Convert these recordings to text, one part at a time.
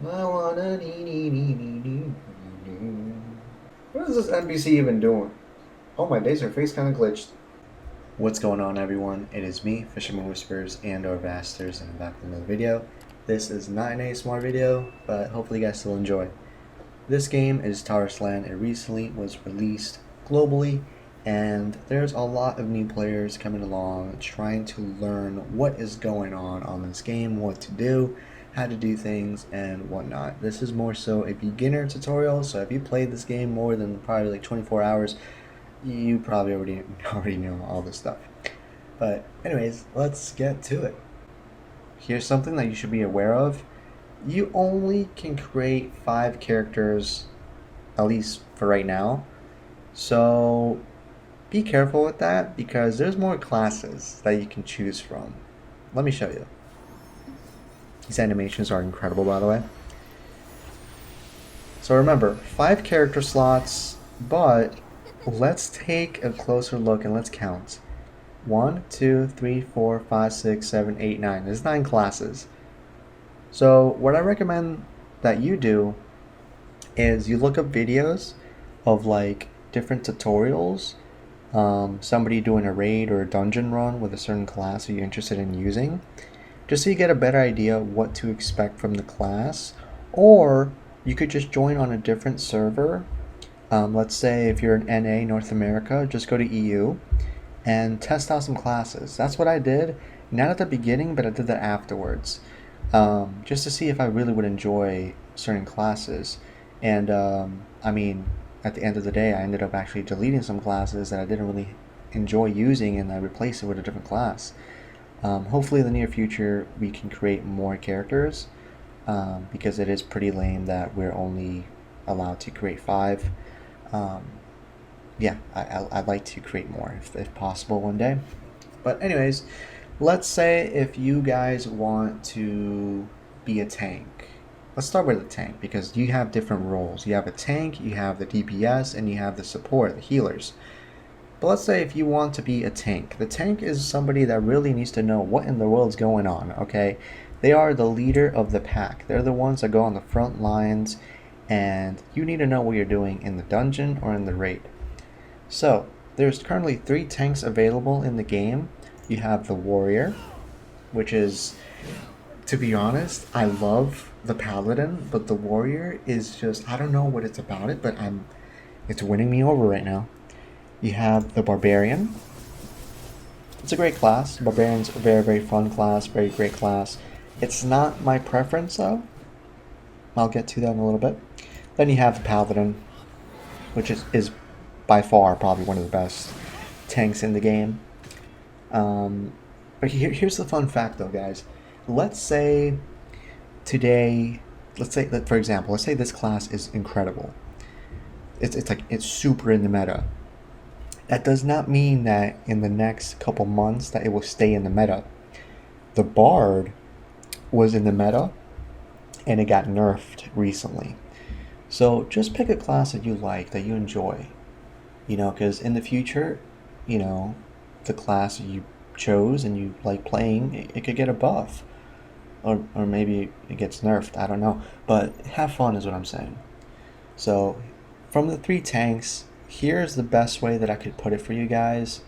I wanna What is this NPC even doing? Oh, my laser face kind of glitched. What's going on, everyone? It is me, Fisherman Whispers and or Vasterz, and I'm back with another video. This is not an ASMR video, but hopefully you guys still enjoy. This game is Tarisland. It recently was released globally, and there's a lot of new players coming along trying to learn what is going on this game, what to do, how to do things, and whatnot. This is more so a beginner tutorial, so if you played this game more than probably like 24 hours, you probably already know all this stuff. But anyways, let's get to it. Here's something that you should be aware of. You only can create 5 characters, at least for right now. So be careful with that because there's more classes that you can choose from. Let me show you. These animations are incredible, by the way. So remember, 5 character slots, but let's take a closer look and let's count. 1, 2, 3, 4, 5, 6, 7, 8, 9. There's 9 classes. So what I recommend that you do is you look up videos of like different tutorials, somebody doing a raid or a dungeon run with a certain class that you're interested in using, just so you get a better idea of what to expect from the class. Or you could just join on a different server. Let's say if you're in NA, North America, just go to EU and test out some classes. That's what I did, not at the beginning, but I did that afterwards, just to see if I really would enjoy certain classes. And I mean, at the end of the day, I ended up actually deleting some classes that I didn't really enjoy using, and I replaced it with a different class. Hopefully in the near future we can create more characters, because it is pretty lame that we're only allowed to create 5. Yeah, I'd like to create more if possible one day. But anyways, let's say if you guys want to be a tank. Let's start with a tank because you have different roles. You have a tank, you have the DPS, and you have the support, the healers. But let's say if you want to be a tank. The tank is somebody that really needs to know what in the world is going on, okay? They are the leader of the pack. They're the ones that go on the front lines, and you need to know what you're doing in the dungeon or in the raid. So, there's currently 3 tanks available in the game. You have the warrior, which is, to be honest, I love the paladin, but the warrior is just, I don't know what it's about it, but it's winning me over right now. You have the barbarian. It's a great class. Barbarian's a very, very fun class, very great class. It's not my preference though. I'll get to that in a little bit. Then you have the paladin, which is by far probably one of the best tanks in the game. But here's the fun fact though, guys. Let's say today, for example, let's say this class is incredible. It's super in the meta. That does not mean that in the next couple months that it will stay in the meta. The bard was in the meta and it got nerfed recently. So just pick a class that you like, that you enjoy. Because in the future, the class you chose and you like playing, it could get a buff. Or maybe it gets nerfed, I don't know. But have fun is what I'm saying. So from the 3 tanks, here's the best way that I could put it for you guys.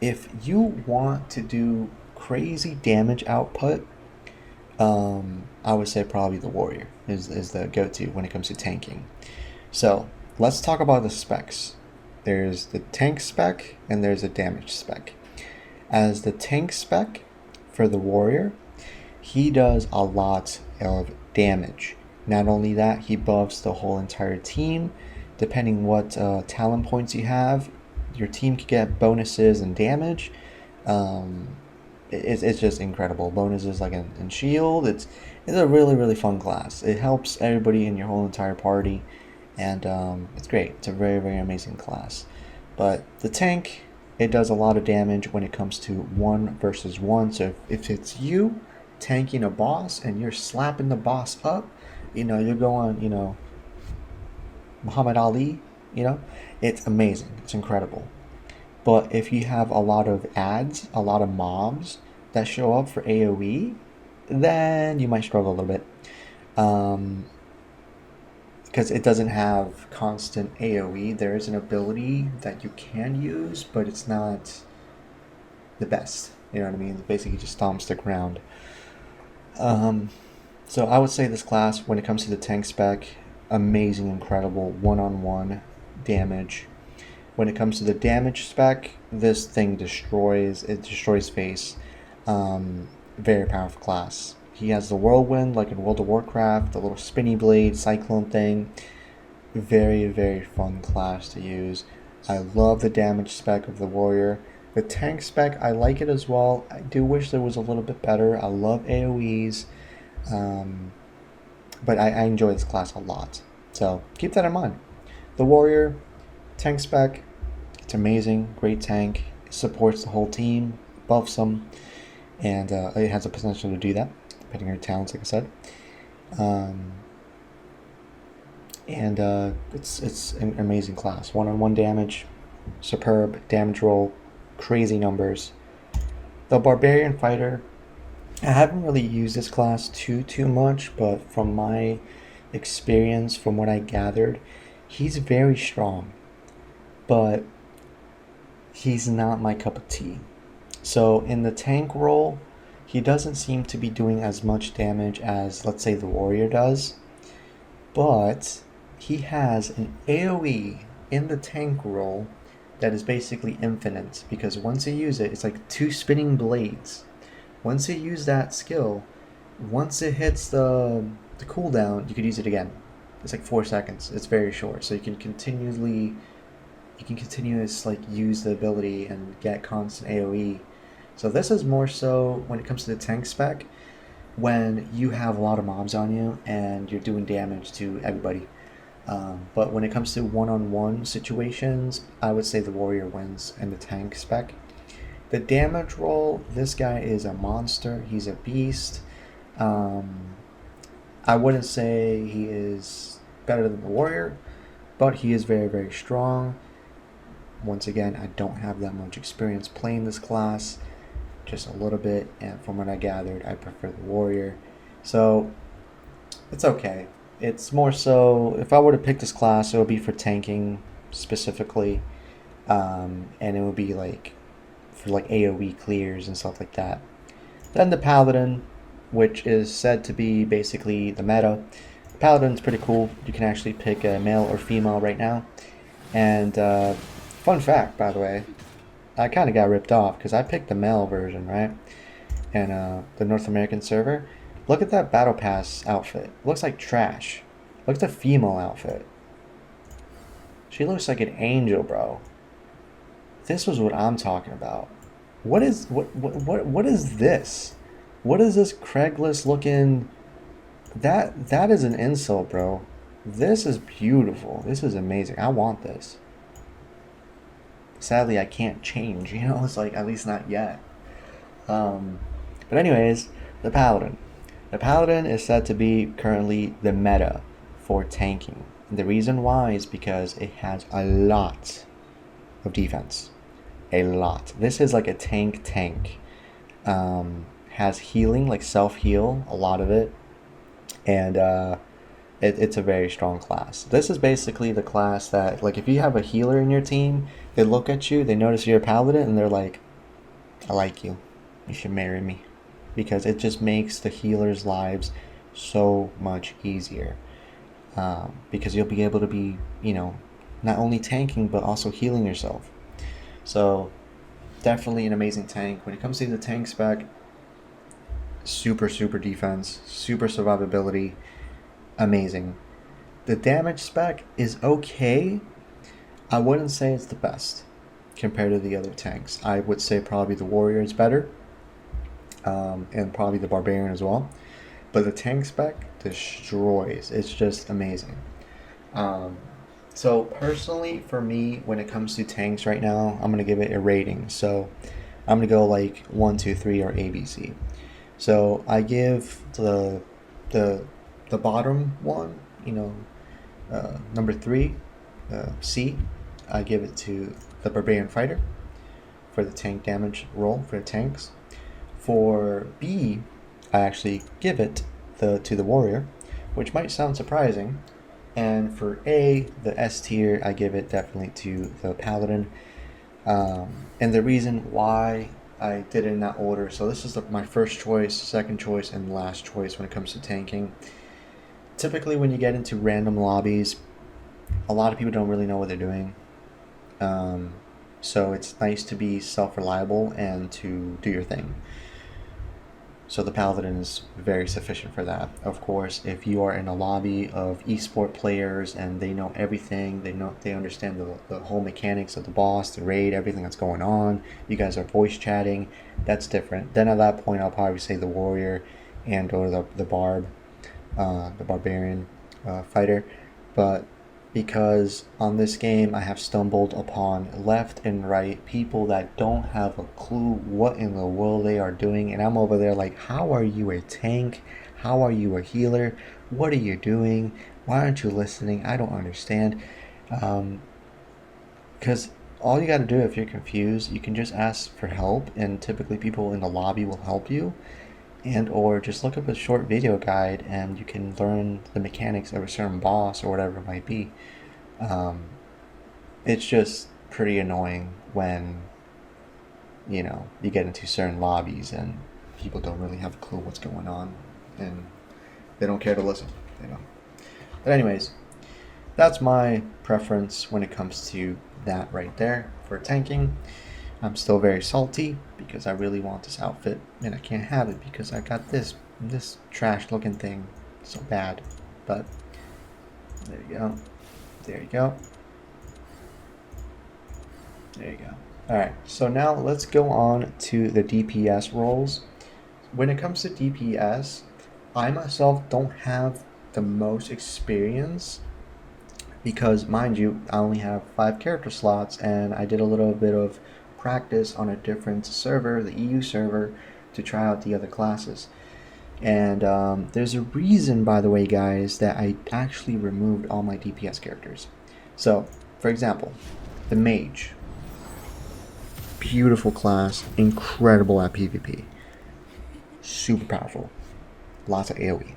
If you want to do crazy damage output, I would say probably the warrior is the go-to when it comes to tanking. So let's talk about the specs. There's the tank spec and there's a damage spec. As the tank spec for the warrior, he does a lot of damage. Not only that, he buffs the whole entire team. Depending what talent points you have, your team can get bonuses and damage. It's just incredible. Bonuses like in shield. It's a really, really fun class. It helps everybody in your whole entire party, and it's great. It's a very, very amazing class. But the tank, it does a lot of damage when it comes to 1 versus 1. So if it's you tanking a boss and you're slapping the boss up, you're going, Muhammad Ali, it's amazing. It's incredible. But if you have a lot of ads, a lot of mobs that show up for AoE, then you might struggle a little bit. Because it doesn't have constant AoE. There is an ability that you can use, but it's not the best. You know what I mean? It basically just stomps the ground. So I would say this class, when it comes to the tank spec, amazing, incredible, one-on-one damage. When it comes to the damage spec, this thing destroys. It destroys face. Very powerful class. He has the whirlwind, like in World of Warcraft, the little spinny blade, cyclone thing. Very, very fun class to use. I love the damage spec of the warrior. The tank spec, I like it as well. I do wish there was a little bit better. I love AoEs. But I enjoy this class a lot. So keep that in mind. The warrior, tank spec, it's amazing. Great tank. It supports the whole team, buffs them, and it has the potential to do that, depending on your talents, like I said. And it's an amazing class. One-on-one damage, superb damage roll, crazy numbers. The barbarian fighter, I haven't really used this class too much, but from my experience, from what I gathered, he's very strong, but he's not my cup of tea. So in the tank role, he doesn't seem to be doing as much damage as, let's say, the warrior does, but he has an AoE in the tank role that is basically infinite, because once you use it, it's like 2 spinning blades. Once you use that skill, once it hits the cooldown, you could use it again. It's like 4 seconds. It's very short, so you can continuously like use the ability and get constant AoE. So this is more so when it comes to the tank spec, when you have a lot of mobs on you and you're doing damage to everybody. But when it comes to one-on-one situations, I would say the warrior wins in the tank spec. The damage roll, this guy is a monster. He's a beast. I wouldn't say he is better than the warrior, but he is very, very strong. Once again, I don't have that much experience playing this class, just a little bit, and from what I gathered, I prefer the warrior. So it's okay. It's more so, if I were to pick this class, it would be for tanking specifically, and it would be like for like AoE clears and stuff like that. Then the paladin, which is said to be basically the meta. The paladin's pretty cool. You can actually pick a male or female right now. And fun fact, by the way, I kind of got ripped off because I picked the male version, right? And the North American server. Look at that battle pass outfit. It looks like trash. Look at the female outfit. She looks like an angel, bro. This was what I'm talking about. What is this? What is this Craigslist looking? That is an insult, bro. This is beautiful. This is amazing. I want this. Sadly, I can't change. You know, it's like, at least not yet. But anyways, the paladin. The paladin is said to be currently the meta for tanking. And the reason why is because it has a lot of defense. A lot. This is like a tank. Has healing, like self-heal, a lot of it. And it's a very strong class. This is basically the class that, like, if you have a healer in your team, they look at you, they notice you're a paladin, and they're like, I like you. You should marry me. Because it just makes the healers' lives so much easier. Because you'll be able to be, you know, not only tanking, but also healing yourself. So, definitely an amazing tank. When it comes to the tank spec, super defense, super survivability, amazing. The damage spec is okay. I wouldn't say it's the best compared to the other tanks. I would say probably the warrior is better, and probably the barbarian as well. But the tank spec destroys. It's just amazing. So personally, for me, when it comes to tanks right now, I'm gonna give it a rating. So I'm gonna go like 1, 2, 3, or ABC. So I give the bottom one, you know, number 3, C. I give it to the barbarian fighter for the tank damage roll for the tanks. For B, I actually give it to the warrior which might sound surprising. And for A, the S tier, I give it definitely to the Paladin. And the reason why I did it in that order, so this is my first choice, second choice, and last choice when it comes to tanking. Typically, when you get into random lobbies, a lot of people don't really know what they're doing. So it's nice to be self-reliable and to do your thing. So the Paladin is very sufficient for that. Of course, if you are in a lobby of esport players and they know everything, they understand the whole mechanics of the boss, the raid, everything that's going on, you guys are voice chatting, that's different. Then at that point, I'll probably say the warrior and or the barbarian fighter. But because on this game I have stumbled upon left and right people that don't have a clue what in the world they are doing, and I'm over there like, how are you a tank? How are you a healer? What are you doing? Why aren't you listening? I don't understand. Because all you got to do if you're confused, you can just ask for help, and typically people in the lobby will help you, and or just look up a short video guide and you can learn the mechanics of a certain boss or whatever it might be. It's just pretty annoying when you get into certain lobbies and people don't really have a clue what's going on and they don't care to listen. But anyways, that's my preference when it comes to that right there for tanking. I'm still very salty because I really want this outfit and I can't have it because I got this trash looking thing so bad. But there you go. There you go. There you go. Alright, so now let's go on to the DPS roles. When it comes to DPS, I myself don't have the most experience because, mind you, I only have 5 character slots and I did a little bit of practice on a different server, the EU server, to try out the other classes. And there's a reason, by the way, guys, that I actually removed all my DPS characters. So, for example, the Mage. Beautiful class, incredible at PvP. Super powerful. Lots of AoE.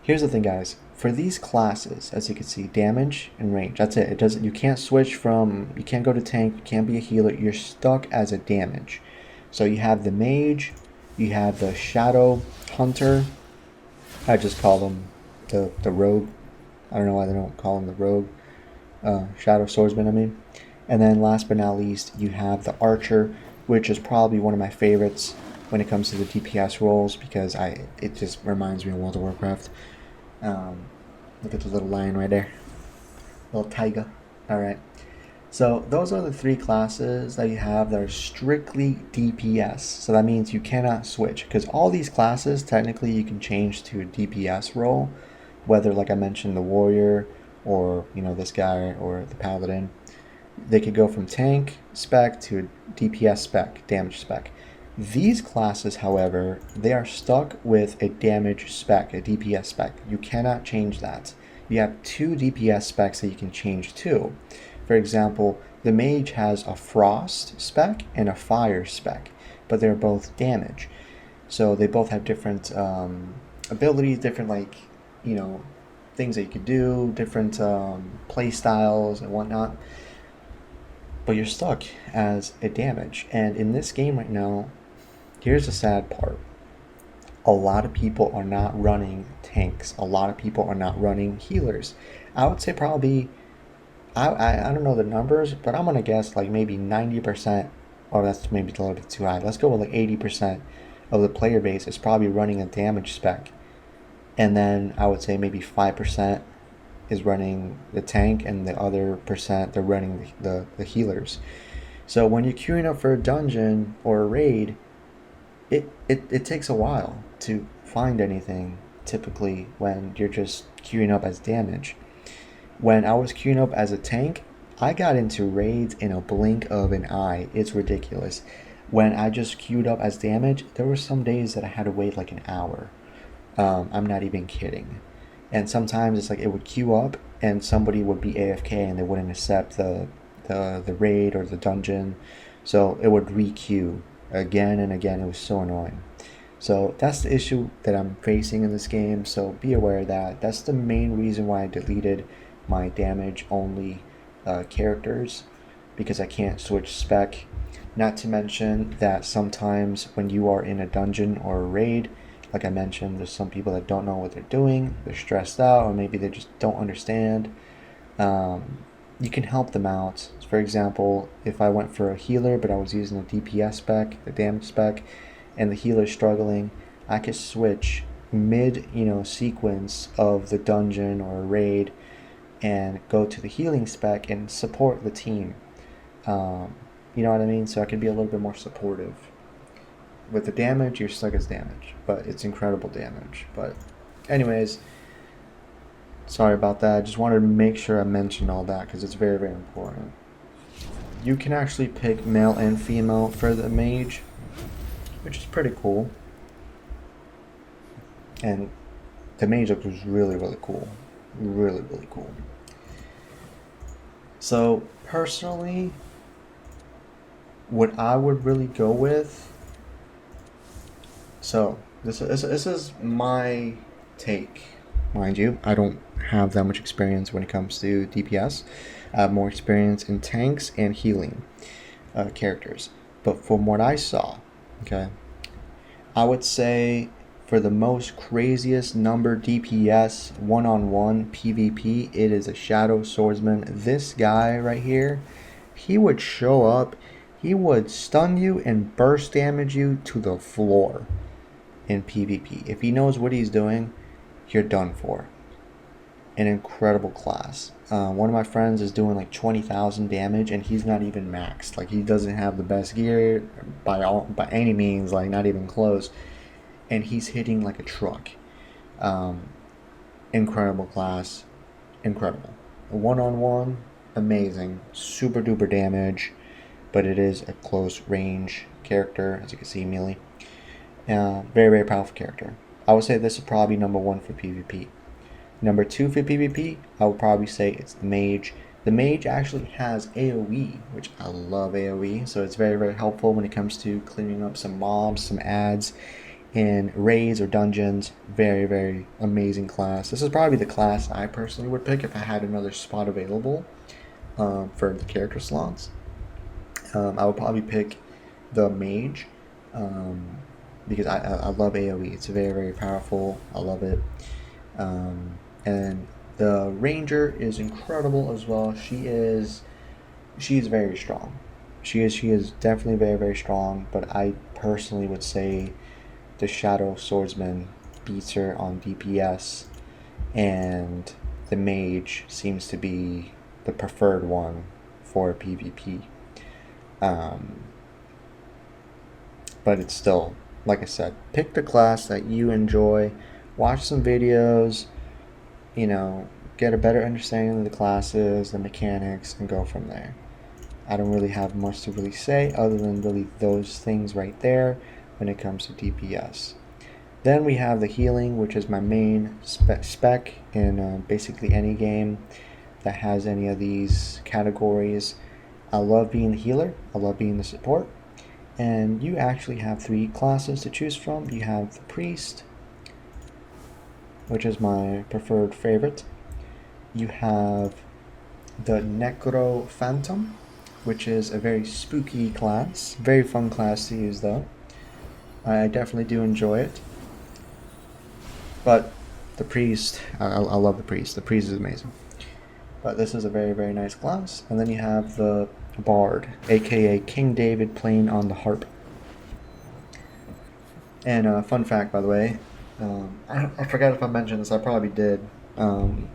Here's the thing, guys. For these classes, as you can see, damage and range, that's it. You can't switch from, you can't go to tank, you can't be a healer, you're stuck as a damage. So you have the Mage, you have the Shadow Hunter, I just call them the Rogue. I don't know why they don't call him the Rogue. Shadow Swordsman, I mean. And then last but not least, you have the Archer, which is probably one of my favorites when it comes to the DPS roles because it just reminds me of World of Warcraft. Look at the little lion right there. Little tiger. Alright. So those are the 3 classes that you have that are strictly DPS. So that means you cannot switch. Because all these classes, technically you can change to a DPS role. Whether, like I mentioned, the warrior or, this guy or the paladin. They could go from tank spec to a DPS spec, damage spec. These classes, however, they are stuck with a damage spec, a DPS spec. You cannot change that. You have 2 DPS specs that you can change to. For example, the Mage has a Frost spec and a Fire spec, but they're both damage. So they both have different abilities, different things that you could do, different play styles and whatnot. But you're stuck as a damage. And in this game right now, here's the sad part. A lot of people are not running tanks. A lot of people are not running healers. I would say probably, I don't know the numbers, but I'm going to guess like maybe 90%, or that's maybe a little bit too high. Let's go with like 80% of the player base is probably running a damage spec. And then I would say maybe 5% is running the tank, and the other percent they're running the healers. So when you're queuing up for a dungeon or a raid, it takes a while to find anything, typically when you're just queuing up as damage. When I was queuing up as a tank, I got into raids in a blink of an eye. It's ridiculous. When I just queued up as damage, there were some days that I had to wait like an hour. I'm not even kidding. And sometimes it's like it would queue up and somebody would be AFK and they wouldn't accept the raid or the dungeon. So it would re-queue again and again. It was so annoying. So that's the issue that I'm facing in this game, so be aware of that. That's the main reason why I deleted my damage only characters, because I can't switch spec. Not to mention that sometimes when you are in a dungeon or a raid, like I mentioned, there's some people that don't know what they're doing, they're stressed out, or maybe they just don't understand. You can help them out. For example, if I went for a healer but I was using a DPS spec, the damage spec, and the healer's struggling, I could switch mid, sequence of the dungeon or a raid and go to the healing spec and support the team. You know what I mean? So I could be a little bit more supportive. With the damage, you're stuck as damage, but it's incredible damage. But anyways, sorry about that. I just wanted to make sure I mentioned all that because it's very, very important. You can actually pick male and female for the mage, which is pretty cool. And the mage look was really, really cool. Really, really cool. So personally, what I would really go with, so this is my take. Mind you, I don't have that much experience when it comes to DPS. I have more experience in tanks and healing characters. But from what I saw, okay, I would say for the most craziest number DPS one-on-one PvP, it is a Shadow Swordsman. This guy right here, he would show up, he would stun you and burst damage you to the floor in PvP. If he knows what he's doing, you're done for. An incredible class. One of my friends is doing like 20,000 damage and he's not even maxed. Like, he doesn't have the best gear by any means, like not even close. And he's hitting like a truck. Incredible class. Incredible. One-on-one, amazing. Super duper damage. But it is a close range character, as you can see, melee. Very, very powerful character. I would say this is probably number 1 for PvP. Number 2 for PvP, I would probably say it's the mage. The mage actually has AoE, which I love AoE, so it's very, very helpful when it comes to clearing up some mobs, some ads in raids or dungeons. Very, very amazing class. This is probably the class I personally would pick if I had another spot available for the character slots. I would probably pick the mage because I love AoE. It's very, very powerful. I love it. And the ranger is incredible as well. She is very strong. She is definitely very, very strong. But I personally would say the Shadow Swordsman beats her on DPS, and the mage seems to be the preferred one for PvP. But it's still, like I said, pick the class that you enjoy. Watch some videos, get a better understanding of the classes, the mechanics, and go from there. I don't really have much to really say other than really those things right there when it comes to DPS. Then we have the healing, which is my main spec in basically any game that has any of these categories. I love being the healer, I love being the support, and you actually have 3 classes to choose from. You have the priest, which is my preferred favorite. You have the 𝐵𝓊𝓈𝒾𝓃𝓆𝓊𝒾𝓃𝓾e, which is a very spooky class. Very fun class to use though. I definitely do enjoy it. But the priest, I love the priest. The priest is amazing. But this is a very, very nice class. And then you have the bard, aka King David, playing on the harp. And fun fact, by the way, I forgot if I mentioned this. I probably did. Don't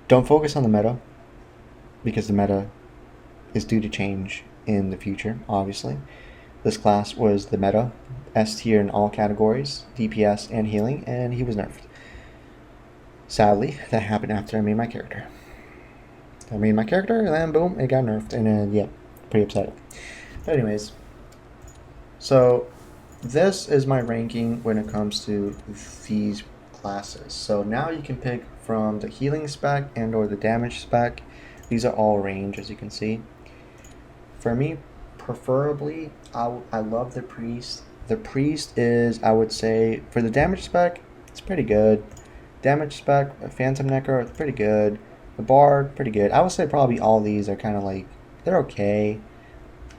focus on the meta, because the meta is due to change in the future, obviously. This class was the meta, S tier in all categories, DPS and healing, and he was nerfed. Sadly, that happened after I made my character. And then boom, it got nerfed, and then, yeah, pretty upset. But anyways, so this is my ranking when it comes to these classes. So now you can pick from the healing spec and or the damage spec. These are all range, as you can see. For me, preferably, I love the priest. The priest is, I would say, for the damage spec, it's pretty good. Damage spec, Phantom Necro, it's pretty good. The Bard, pretty good. I would say probably all these are kind of like, they're okay.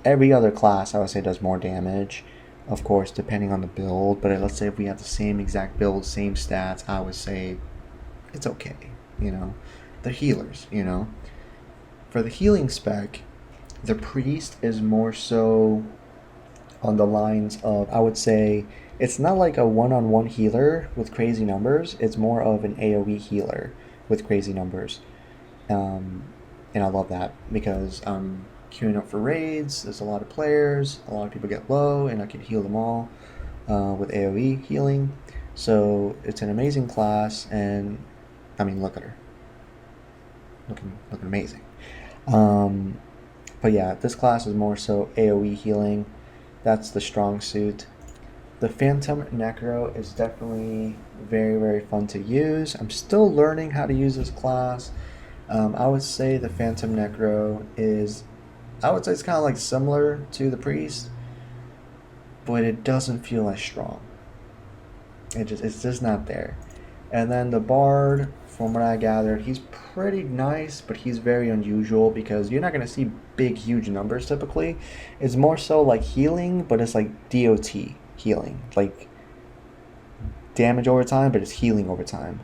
Every other class, I would say, does more damage. Of course, depending on the build. But let's say if we have the same exact build, same stats, I would say it's okay. You know, they're healers, you know. For the healing spec, the priest is more so on the lines of, I would say, it's not like a one-on-one healer with crazy numbers. It's more of an AoE healer with crazy numbers. And I love that because I'm queuing up for raids. There's a lot of players. A lot of people get low, and I can heal them all with AoE healing. So it's an amazing class, and I mean, look at her, looking amazing. But yeah, this class is more so AoE healing. That's the strong suit. The Phantom Necro is definitely very, very fun to use. I'm still learning how to use this class. I would say the Phantom Necro is, I would say it's kind of like similar to the Priest, but it doesn't feel as strong. It's just not there. And then the Bard, from what I gathered, he's pretty nice, but he's very unusual because you're not going to see big, huge numbers typically. It's more so like healing, but it's like DOT healing, like damage over time, but it's healing over time,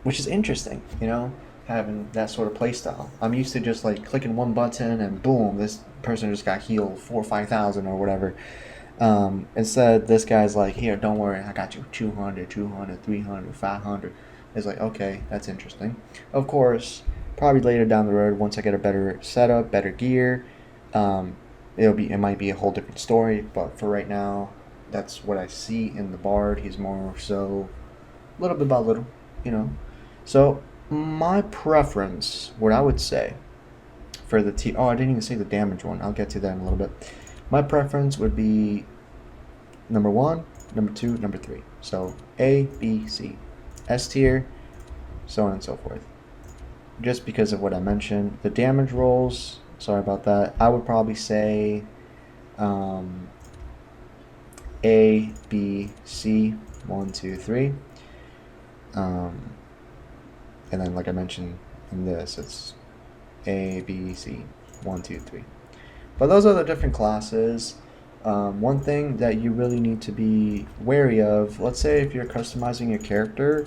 which is interesting, you know, having that sort of playstyle. I'm used to just like clicking one button and boom, this person just got healed 4,000 or 5,000 or whatever. Instead, this guy's like, here, don't worry, I got you 200, 200, 300, 500. It's like, okay, that's interesting. Of course, probably later down the road, once I get a better setup, better gear, it might be a whole different story. But for right now, that's what I see in the Bard. He's more so little bit by little, you know. So my preference, what I would say for the I didn't even say the damage one. I'll get to that in a little bit. My preference would be number 1, number 2, number 3. So A, B, C, S tier, so on and so forth. Just because of what I mentioned, the damage rolls. Sorry about that. I would probably say A, B, C, 1, 2, 3. And then, like I mentioned in this, it's A, B, C, 1, 2, 3. But those are the different classes. One thing that you really need to be wary of, let's say if you're customizing your character,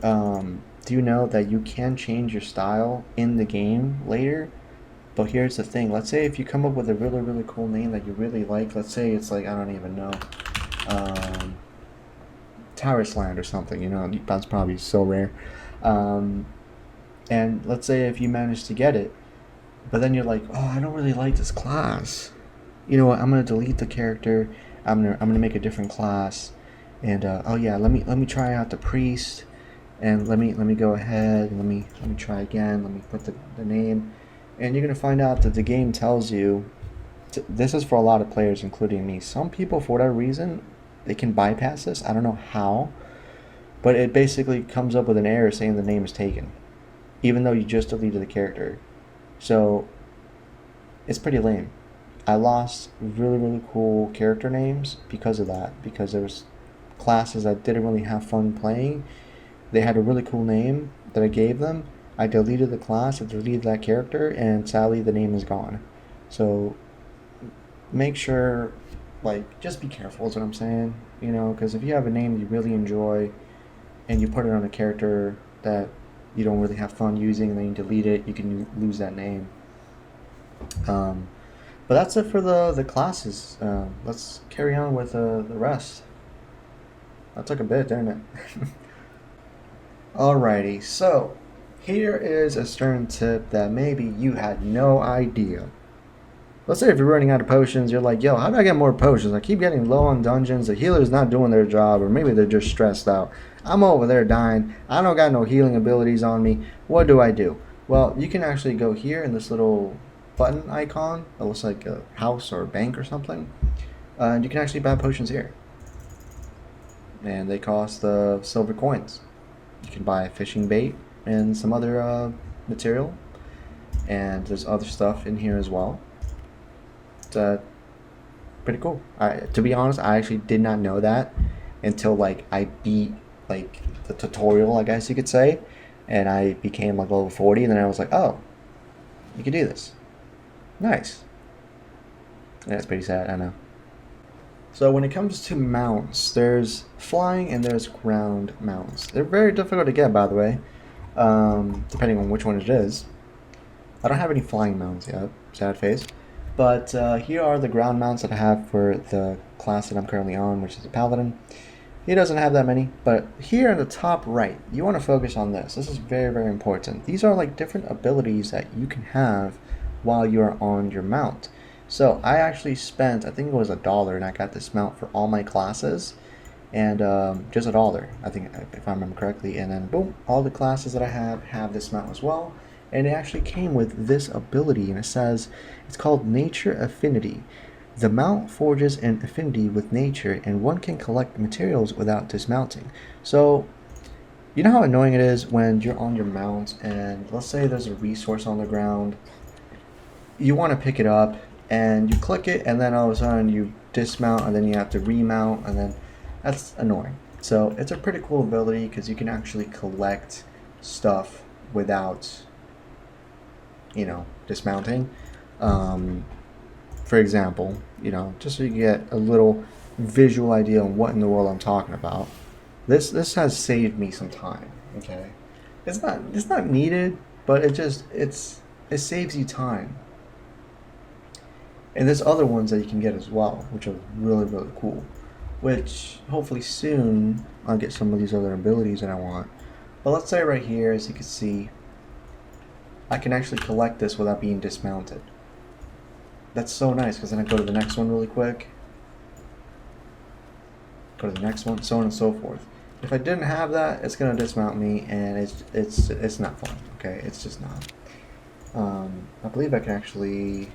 do you know that you can change your style in the game later? But here's the thing, let's say if you come up with a really, really cool name that you really like, let's say it's like, I don't even know, Tarisland or something, you know, that's probably so rare. And let's say if you manage to get it, but then you're like, oh, I don't really like this class. You know what? I'm gonna delete the character. I'm gonna make a different class. And oh yeah, let me try out the priest. And let me go ahead. And let me try again. Let me put the name. And you're gonna find out that the game tells you. This is for a lot of players, including me. Some people, for whatever reason, they can bypass this. I don't know how, but it basically comes up with an error saying the name is taken, even though you just deleted the character. So it's pretty lame. I lost really, really cool character names because of that, because there was classes that didn't really have fun playing. They had a really cool name that I gave them. I deleted the class, I deleted that character, and sadly the name is gone. So make sure, like, just be careful is what I'm saying, you know, because if you have a name you really enjoy and you put it on a character that you don't really have fun using and then you delete it, you can lose that name. But that's it for the classes. Let's carry on with the rest. That took a bit, didn't it? Alrighty, so here is a stern tip that maybe you had no idea. Let's say if you're running out of potions, you're like, yo, how do I get more potions? I keep getting low on dungeons, the healer's not doing their job, or maybe they're just stressed out. I'm over there dying, I don't got no healing abilities on me, what do I do? Well, you can actually go here in this little button icon that looks like a house or a bank or something, and you can actually buy potions here. And they cost silver coins. You can buy fishing bait and some other material, and there's other stuff in here as well that pretty cool. To be honest, I actually did not know that until like I beat like the tutorial, I guess you could say, and I became like level 40, and then I was like, oh, you can do this. Nice. Yeah, it's pretty sad, I know. So when it comes to mounts, there's flying and there's ground mounts. They're very difficult to get, by the way, depending on which one it is. I don't have any flying mounts yet, sad face. But here are the ground mounts that I have for the class that I'm currently on, which is a paladin. He doesn't have that many, but here in the top right, you want to focus on this. This is very, very important. These are like different abilities that you can have while you're on your mount. So I actually spent, I think it was $1, and I got this mount for all my classes, and just $1, I think, if I remember correctly. And then boom, all the classes that I have this mount as well. And it actually came with this ability, and it says it's called Nature Affinity. The mount forges an affinity with nature, and one can collect materials without dismounting. So, you know how annoying it is when you're on your mount, and let's say there's a resource on the ground, you want to pick it up, and you click it, and then all of a sudden you dismount, and then you have to remount, and then that's annoying. So it's a pretty cool ability because you can actually collect stuff without, you know, dismounting. For example, you know, just so you get a little visual idea on what in the world I'm talking about. This has saved me some time. Okay, it's not needed, but it saves you time. And there's other ones that you can get as well, which are really, really cool. Which hopefully soon I'll get some of these other abilities that I want. But let's say right here, as you can see, I can actually collect this without being dismounted. That's so nice, because then I go to the next one really quick. Go to the next one, so on and so forth. If I didn't have that, it's gonna dismount me, and it's not fun. Okay, it's just not. I believe I can actually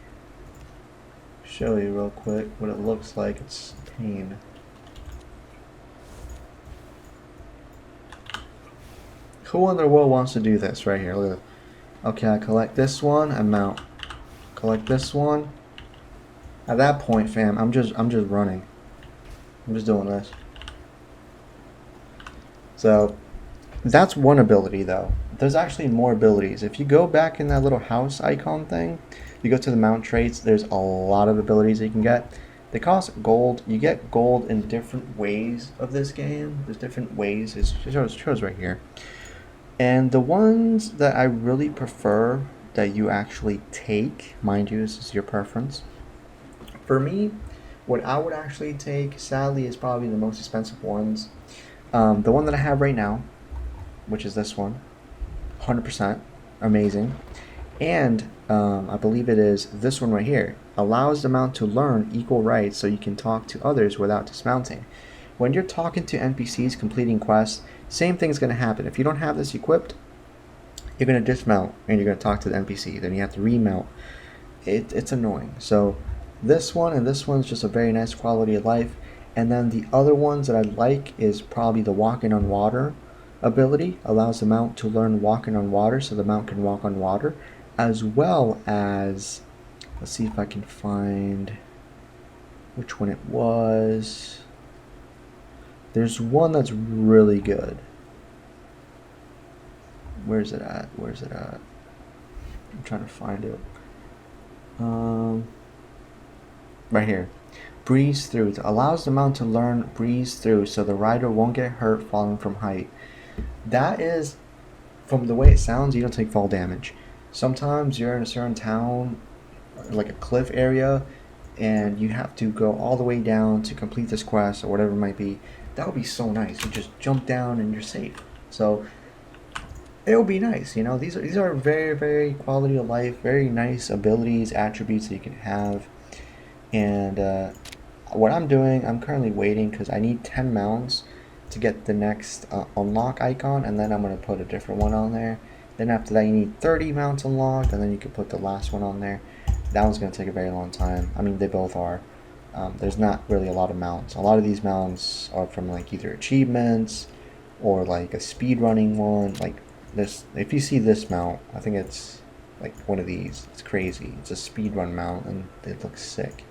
show you real quick what it looks like. It's a pain. Who in the world wants to do this right here? Look at it. Okay, I collect this one, I mount. Collect this one. At that point, fam, I'm just running. I'm just doing this. So that's one ability though. There's actually more abilities. If you go back in that little house icon thing, you go to the mount traits, there's a lot of abilities that you can get. They cost gold. You get gold in different ways of this game. There's different ways. It shows right here. And the ones that I really prefer that you actually take, mind you, this is your preference. For me, what I would actually take, sadly, is probably the most expensive ones. The one that I have right now, which is this one, 100% amazing. And I believe it is this one right here. Allows the mount to learn equal rights so you can talk to others without dismounting. When you're talking to NPCs completing quests, same thing's going to happen. If you don't have this equipped, you're going to dismount and you're going to talk to the NPC. Then you have to remount. It's annoying. So this one and this one's just a very nice quality of life. And then the other ones that I like is probably the walking on water ability. Allows the mount to learn walking on water so the mount can walk on water. As well as, let's see if I can find which one it was. There's one that's really good. Where's it at? Where's it at? I'm trying to find it. Right here. Breeze through. It allows the mount to learn breeze through so the rider won't get hurt falling from height. That is, from the way it sounds, you don't take fall damage. Sometimes you're in a certain town, like a cliff area, and you have to go all the way down to complete this quest or whatever it might be. That would be so nice. You just jump down and you're safe. So it would be nice, you know. These are very, very quality of life, very nice abilities, attributes that you can have. And what I'm doing, I'm currently waiting because I need 10 mounts to get the next unlock icon, and then I'm going to put a different one on there. Then after that you need 30 mounts unlocked, and then you can put the last one on there. That one's going to take a very long time. I mean, they both are. There's not really a lot of mounts. A lot of these mounts are from like either achievements or like a speed running one. Like this, if you see this mount, I think it's like one of these. It's crazy. It's a speed run mount and it looks sick.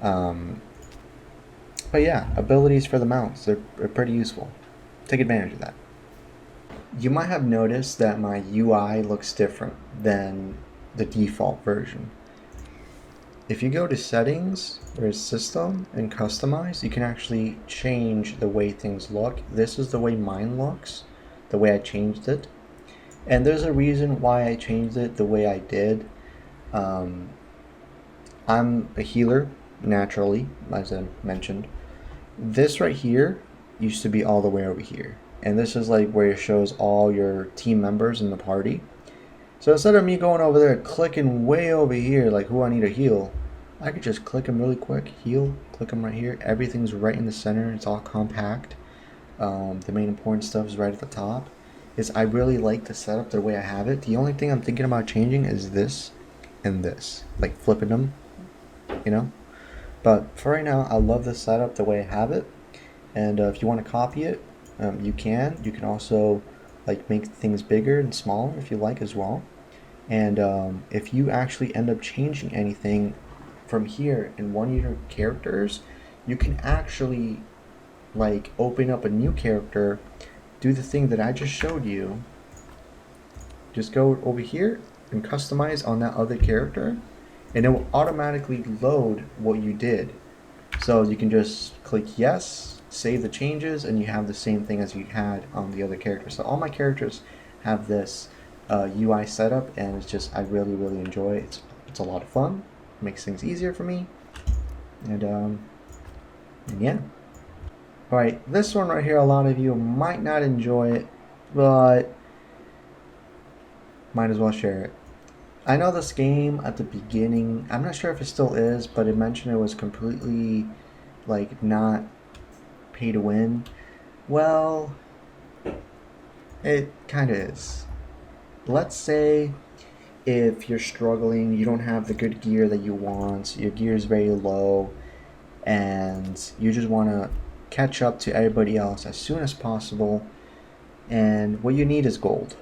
But yeah, abilities for the mounts, they're pretty useful. Take advantage of that. You might have noticed that my UI looks different than the default version. If you go to settings, there's system and customize, you can actually change the way things look. This is the way mine looks, the way I changed it. And there's a reason why I changed it the way I did. I'm a healer naturally, as I mentioned. This right here used to be all the way over here. And this is like where it shows all your team members in the party. So instead of me going over there clicking way over here like who I need to heal, I could just click them really quick, heal, click them right here. Everything's right in the center. It's all compact. The main important stuff is right at the top. I really like the setup the way I have it. The only thing I'm thinking about changing is this and this, like flipping them, you know. But for right now, I love the setup the way I have it. And if you want to copy it, you can. You can also like make things bigger and smaller if you like as well. And if you actually end up changing anything from here in one of your characters, you can actually like open up a new character, do the thing that I just showed you. Just go over here and customize on that other character, and it will automatically load what you did. So you can just click yes, save the changes, and you have the same thing as you had on the other character. So all my characters have this UI setup, and it's just I really enjoy it. It's a lot of fun. It makes things easier for me, and yeah. All right, this one right here, a lot of you might not enjoy it, but might as well share it. I know this game at the beginning, I'm not sure if it still is, but it mentioned it was completely like not pay to win. Well, it kind of is. Let's say if you're struggling, you don't have the good gear that you want, your gear is very low, and you just want to catch up to everybody else as soon as possible, and what you need is gold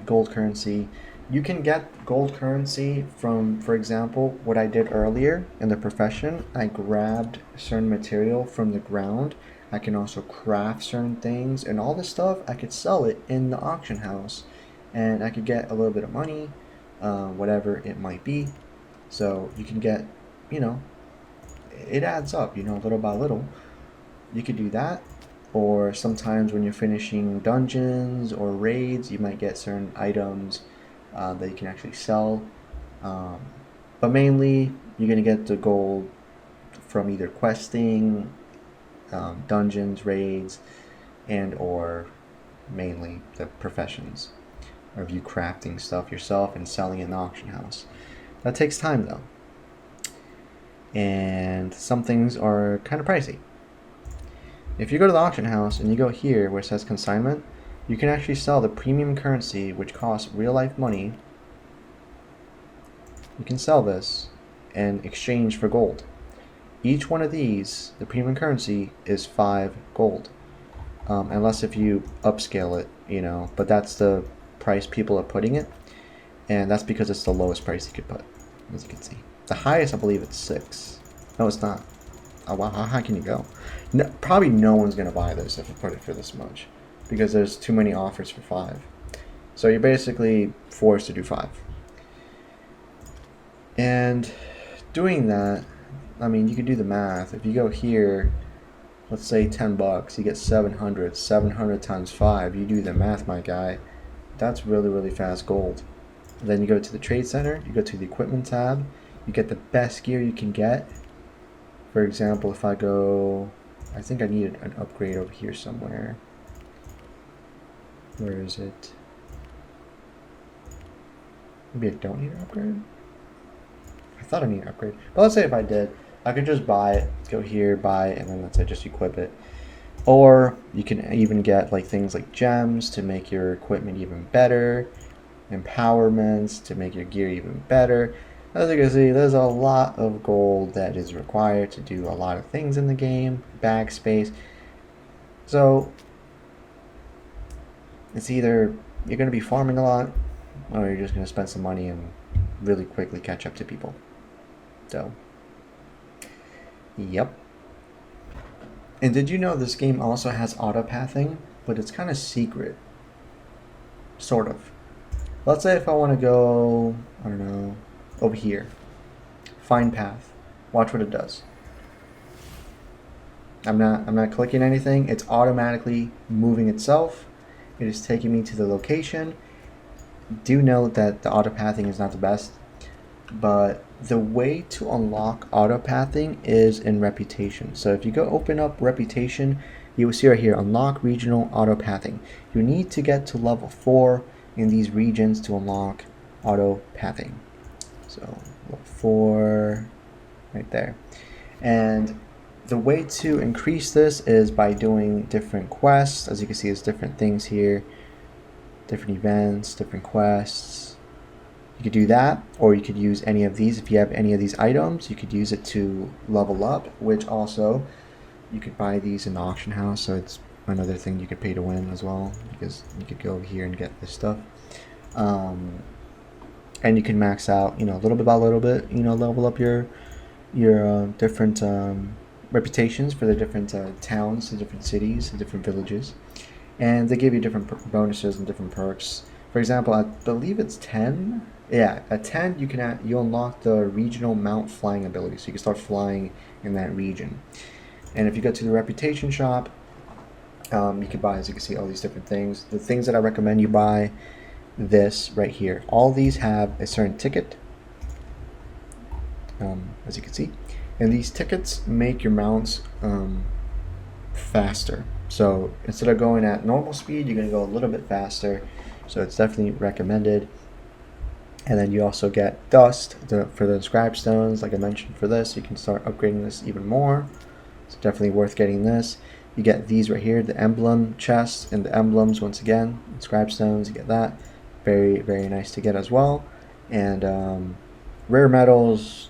currency. You can get gold currency from, for example, what I did earlier in the profession. I grabbed certain material from the ground. I can also craft certain things, and all this stuff I could sell it in the auction house, and I could get a little bit of money, whatever it might be. So you can get, you know, it adds up, you know, little by little. You could do that. Or sometimes when you're finishing dungeons or raids, you might get certain items that you can actually sell. But mainly, you're going to get the gold from either questing, dungeons, raids, and or mainly the professions. Or if you crafting stuff yourself and selling in the auction house. That takes time though. And some things are kind of pricey. If you go to the auction house and you go here where it says consignment, you can actually sell the premium currency, which costs real life money. You can sell this in exchange for gold. Each one of these, the premium currency, is 5 gold. Unless if you upscale it, you know, but that's the price people are putting it. And that's because it's the lowest price you could put, as you can see. The highest, I believe it's 6. No, it's not. Oh, wow, how high can you go? No, probably no one's going to buy this if I put it for this much, because there's too many offers for 5. So you're basically forced to do 5. And doing that, I mean, you could do the math. If you go here, let's say $10, you get 700. 700 times 5, you do the math, my guy. That's really fast gold. And then you go to the trade center, you go to the equipment tab, you get the best gear you can get. For example, if I go, I think I needed an upgrade over here somewhere. Where is it? Maybe I don't need an upgrade? I thought I need an upgrade. But let's say if I did, I could just buy it, go here, buy it, and then let's say just equip it. Or you can even get like things like gems to make your equipment even better, empowerments to make your gear even better. As you can see, there's a lot of gold that is required to do a lot of things in the game, bag space. So it's either you're going to be farming a lot, or you're just going to spend some money and really quickly catch up to people. So Yep. And did you know this game also has auto-pathing, but it's kind of secret. Sort of. Let's say if I want to go, I don't know, over here. Find path. Watch what it does. I'm not clicking anything. It's automatically moving itself. It is taking me to the location. Do note that the auto-pathing is not the best, but the way to unlock auto-pathing is in reputation. So if you go open up reputation, you will see right here, unlock regional auto-pathing. You need to get to level 4 in these regions to unlock auto-pathing. So level 4 right there. And the way to increase this is by doing different quests. As you can see, there's different things here, different events, different quests. You could do that, or you could use any of these. If you have any of these items, you could use it to level up, which also you could buy these in the auction house. So it's another thing you could pay to win as well, because you could go over here and get this stuff. And you can max out, little bit by little bit, level up your different reputations for the different towns, the different cities, the different villages, and they give you different bonuses and different perks. For example, I believe it's 10. Yeah, at 10 you unlock the regional mount flying ability, so you can start flying in that region. And if you go to the reputation shop, you can buy, as you can see, all these different things. The things that I recommend you buy, this right here. All these have a certain ticket, as you can see. And these tickets make your mounts faster. So instead of going at normal speed, you're going to go a little bit faster. So it's definitely recommended. And then you also get dust for the inscribed stones, like I mentioned for this. You can start upgrading this even more. It's definitely worth getting this. You get these right here, the emblem chests and the emblems once again. Inscribed stones, you get that. Very, very nice to get as well. And rare metals,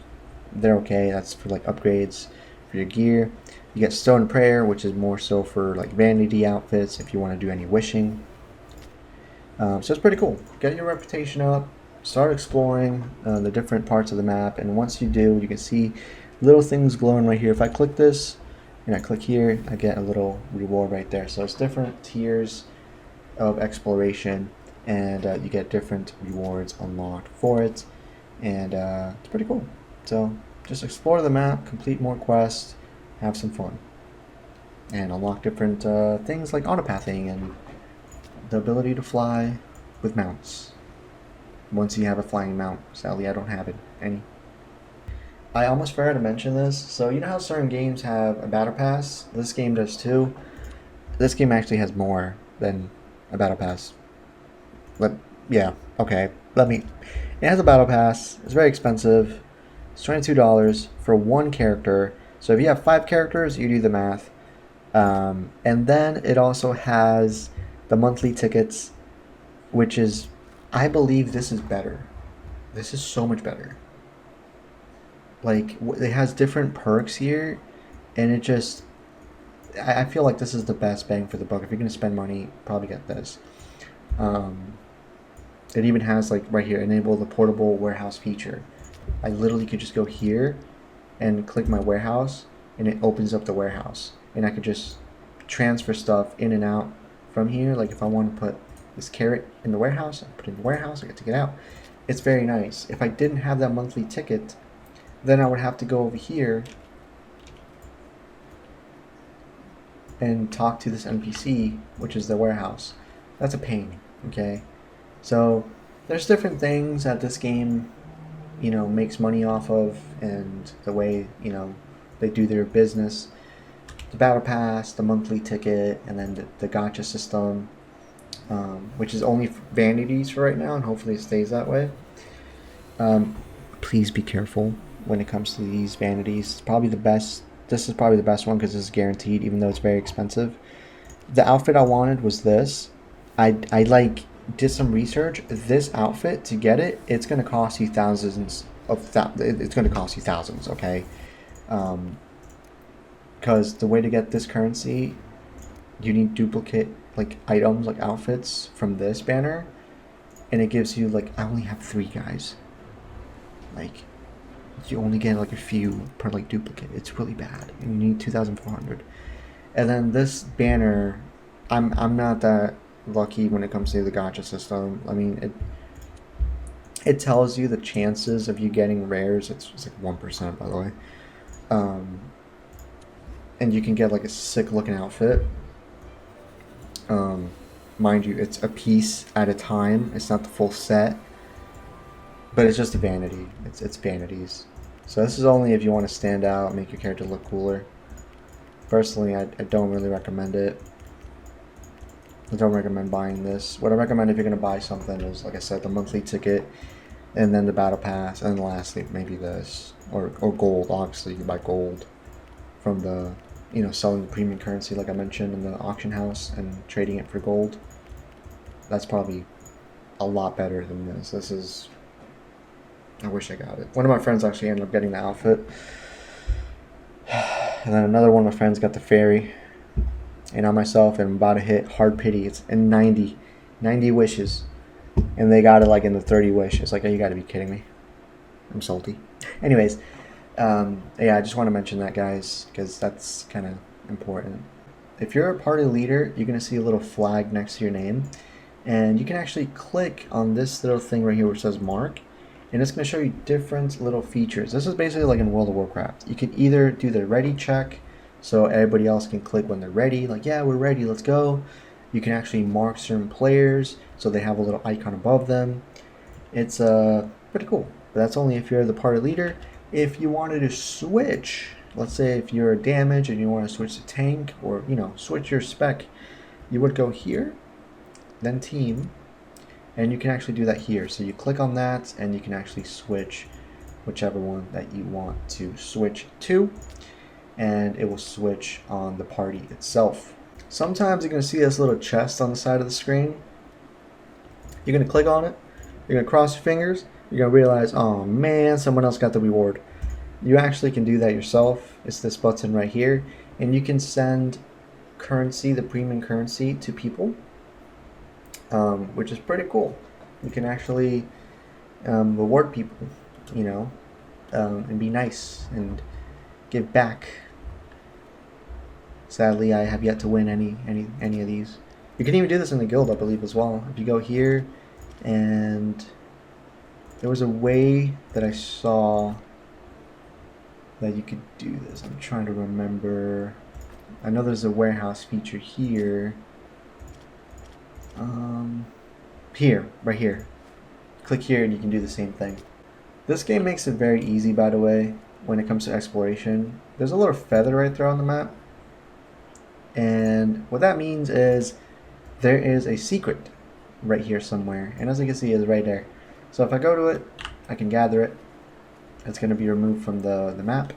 they're okay. That's for like upgrades for your gear. You get stone prayer, which is more so for like vanity outfits if you want to do any wishing. So it's pretty cool. Get your reputation up, start exploring the different parts of the map, and once you do, you can see little things glowing right here. If I click this and I click here, I get a little reward right there. So it's different tiers of exploration, and you get different rewards unlocked for it, and it's pretty cool. So just explore the map, complete more quests, have some fun, and unlock different things like autopathing and the ability to fly with mounts. Once you have a flying mount. Sadly, I don't have it any. I almost forgot to mention this. So you know how certain games have a battle pass? This game does too. This game actually has more than a battle pass. But yeah, okay. It has a battle pass. It's very expensive. It's $22 for one character. So if you have 5 characters, you do the math. And then it also has the monthly tickets, which is, I believe this is better. This is so much better. Like, it has different perks here, and it just, I feel like this is the best bang for the buck. If you're going to spend money, probably get this. It even has, like, right here, enable the portable warehouse feature. I literally could just go here and click my warehouse, and it opens up the warehouse. And I could just transfer stuff in and out from here. Like if I want to put this carrot in the warehouse, I put it in the warehouse, I get to get out. It's very nice. If I didn't have that monthly ticket, then I would have to go over here and talk to this NPC, which is the warehouse. That's a pain, okay? So there's different things that this game, makes money off of, and the way, they do their business. The battle pass, the monthly ticket, and then the gacha system, which is only vanities for right now, and hopefully it stays that way. Please be careful when it comes to these vanities. It's probably the best. This is probably the best one because this is guaranteed, even though it's very expensive. The outfit I wanted was this. I did some research. This outfit, to get it, it's going to cost you thousands. It's going to cost you thousands, okay? Because the way to get this currency, you need duplicate like items, like outfits from this banner, and it gives you like, I only have 3 guys. Like, you only get like a few per like duplicate. It's really bad. And you need 2,400. And then this banner, I'm not that lucky when it comes to the gacha system. I mean, it tells you the chances of you getting rares. It's like 1%, by the way. And you can get like a sick looking outfit. Mind you, it's a piece at a time. It's not the full set, but it's just a vanity. It's vanities. So this is only if you want to stand out, make your character look cooler. Personally, I don't really recommend it. I don't recommend buying this. What I recommend if you're going to buy something is, like I said, the monthly ticket, and then the battle pass, and then lastly, maybe this. Or gold, obviously, you can buy gold from the, selling premium currency like I mentioned in the auction house and trading it for gold. That's probably a lot better than this. This is... I wish I got it. One of my friends actually ended up getting the outfit. And then another one of my friends got the fairy. And I myself am about to hit hard pity. It's in 90 wishes. And they got it like in the 30 wishes. Like, oh, you gotta be kidding me. I'm salty. Anyways, yeah, I just want to mention that, guys, because that's kind of important. If you're a party leader, you're going to see a little flag next to your name. And you can actually click on this little thing right here which says mark. And it's going to show you different little features. This is basically like in World of Warcraft. You can either do the ready check, so everybody else can click when they're ready. Like, yeah, we're ready, let's go. You can actually mark certain players, so they have a little icon above them. It's pretty cool. But that's only if you're the party leader. If you wanted to switch, let's say if you're a damage and you want to switch to tank, or, switch your spec, you would go here, then team, and you can actually do that here. So you click on that and you can actually switch whichever one that you want to switch to, and it will switch on the party itself. Sometimes you're going to see this little chest on the side of the screen. You're going to click on it, you're going to cross your fingers, you're going to realize, oh man, someone else got the reward. You actually can do that yourself. It's this button right here, and you can send currency, the premium currency, to people. Which is pretty cool. You can actually reward people, and be nice and give back. Sadly, I have yet to win any of these. You can even do this in the guild, I believe, as well. If you go here, and there was a way that I saw that you could do this. I'm trying to remember. I know there's a warehouse feature here. Here, right here. Click here and you can do the same thing. This game makes it very easy, by the way, when it comes to exploration. There's a little feather right there on the map. And what that means is there is a secret right here somewhere. And as you can see, it's right there. So if I go to it, I can gather it. It's going to be removed from the map.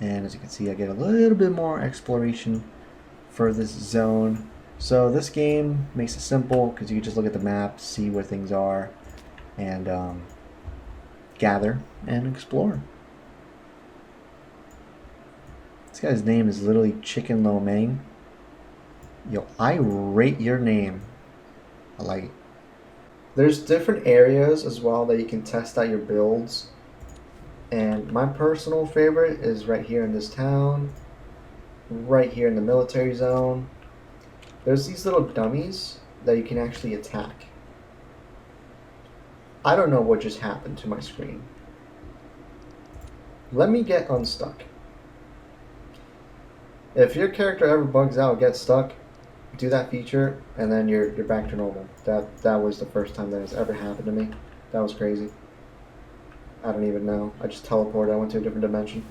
And as you can see, I get a little bit more exploration for this zone. So this game makes it simple because you can just look at the map, see where things are, and gather and explore. This guy's name is literally Chicken Lo Mang. Yo, I rate your name. I like it. There's different areas as well that you can test out your builds. And my personal favorite is right here in this town, right here in the military zone. There's these little dummies that you can actually attack. I don't know what just happened to my screen. Let me get unstuck. If your character ever bugs out, gets stuck, do that feature, and then you're back to normal. That was the first time that has ever happened to me. That was crazy. I don't even know. I just teleported. I went to a different dimension.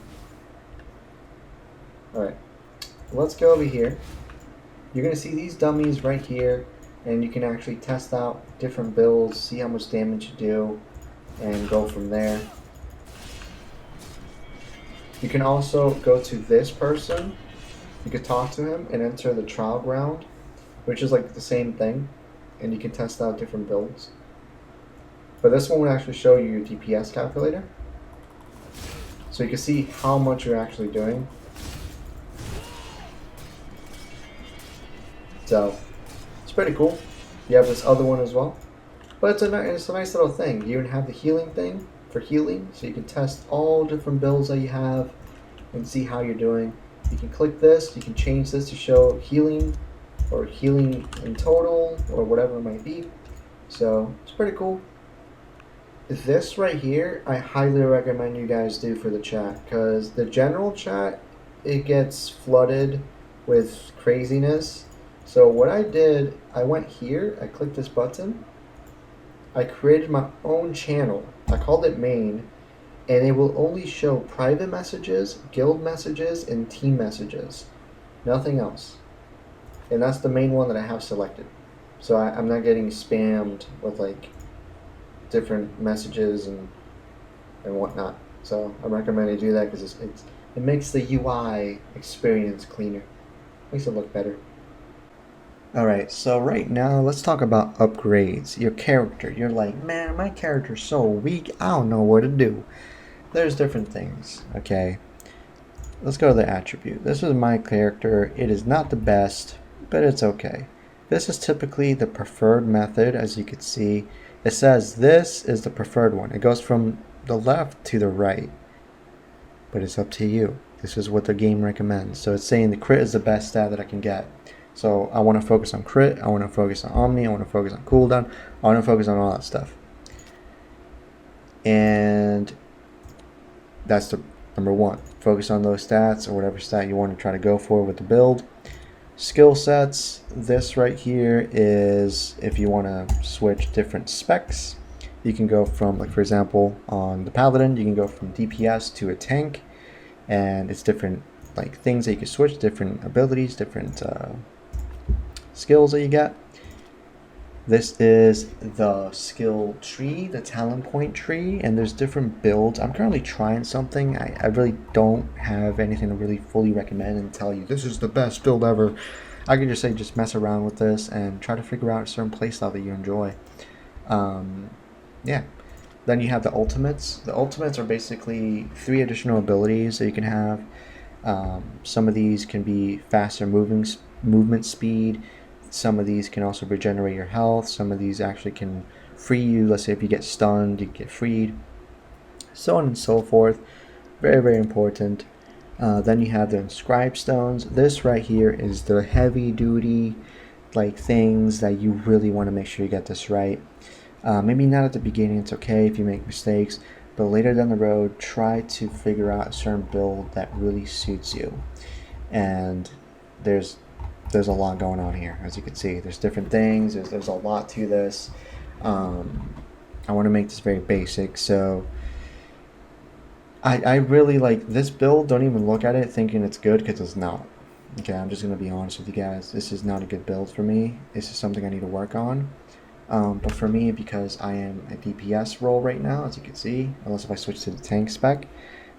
Alright. Let's go over here. You're going to see these dummies right here, and you can actually test out different builds, see how much damage you do, and go from there. You can also go to this person. You can talk to him and enter the trial ground, which is like the same thing, and you can test out different builds. But this one would actually show you your DPS calculator, so you can see how much you're actually doing. So it's pretty cool. You have this other one as well, but it's a nice little thing. You even have the healing thing, for healing, so you can test all different builds that you have and see how you're doing. You can click this, you can change this to show healing or healing in total or whatever it might be. So it's pretty cool. This right here, I highly recommend you guys do for the chat, because the general chat, it gets flooded with craziness. So what I did, I went here, I clicked this button, I created my own channel. I called it main, and it will only show private messages, guild messages, and team messages. Nothing else. And that's the main one that I have selected. So I'm not getting spammed with like different messages and whatnot. So I recommend you do that because it makes the UI experience cleaner. Makes it look better. Alright, so right now let's talk about upgrades. Your character. You're like, man, my character's so weak, I don't know what to do. There's different things, okay? Let's go to the attribute. This is my character. It is not the best, but it's okay. This is typically the preferred method, as you can see. It says this is the preferred one. It goes from the left to the right, but it's up to you. This is what the game recommends. So it's saying the crit is the best stat that I can get. So I want to focus on crit, I want to focus on Omni, I want to focus on cooldown, I want to focus on all that stuff. And that's the number one. Focus on those stats or whatever stat you want to try to go for with the build. Skill sets, this right here is if you want to switch different specs. You can go from, like for example, on the Paladin, you can go from DPS to a tank, and it's different like things that you can switch, different abilities, different skills that you get. This is the skill tree, the talent point tree, and there's different builds. I'm currently trying something. I really don't have anything to really fully recommend and tell you this is the best build ever. I can just say just mess around with this and try to figure out a certain playstyle that you enjoy. Yeah. Then you have the ultimates. The ultimates are basically 3 additional abilities that you can have. Some of these can be faster movement speed. Some of these can also regenerate your health. Some of these actually can free you. Let's say if you get stunned, you get freed. So on and so forth. Very, very important. Then you have the inscribed stones. This right here is the heavy duty like things that you really want to make sure you get this right. Maybe not at the beginning, it's okay if you make mistakes, but later down the road, try to figure out a certain build that really suits you. And there's a lot going on here, as you can see. There's different things, there's a lot to this. I want to make this very basic, so I really like this build. Don't even look at it thinking it's good, because it's not. Okay, I'm just going to be honest with you guys. This is not a good build for me. This is something I need to work on. But for me, because I am a DPS role right now, as you can see, unless if I switch to the tank spec,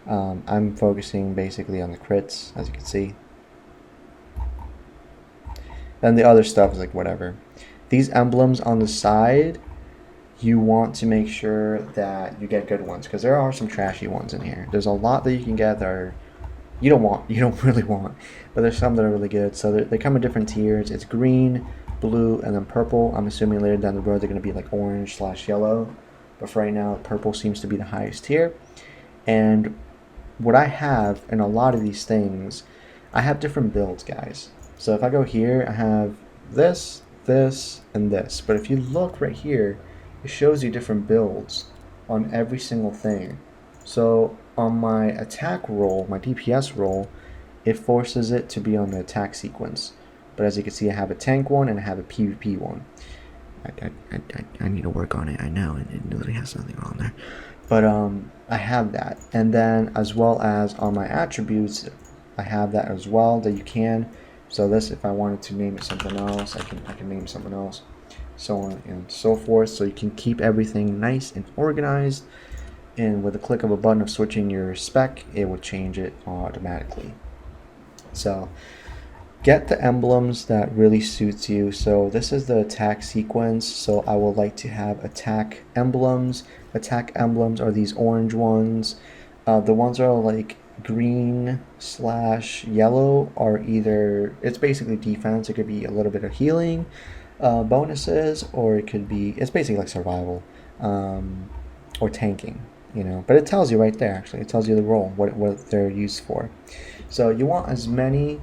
I'm focusing basically on the crits, as you can see. Then the other stuff is like whatever. These emblems on the side, you want to make sure that you get good ones, because there are some trashy ones in here. There's a lot that you can get that are you don't really want, but there's some that are really good. So they come in different tiers. It's green, blue, and then purple. I'm assuming later down the road they're going to be like orange/yellow, but for right now purple seems to be the highest tier. And what I have in a lot of these things, I have different builds, guys. So if I go here, I have this, this, and this. But if you look right here, it shows you different builds on every single thing. So on my attack roll, my DPS roll, it forces it to be on the attack sequence. But as you can see, I have a tank one and I have a PvP one. I need to work on it. I know it literally has something wrong there, but I have that. And then as well as on my attributes, I have that as well that you can. So this, if I wanted to name it something else, I can name something else, so on and so forth. So you can keep everything nice and organized. And with a click of a button of switching your spec, it will change it automatically. So get the emblems that really suits you. So this is the attack sequence. So I would like to have attack emblems. Attack emblems are these orange ones. The ones that are like green/yellow are either, it's basically defense. It could be a little bit of healing bonuses, or it could be, it's basically like survival or tanking. you know, but it tells you right there, actually. It tells you the role, what they're used for. So you want as many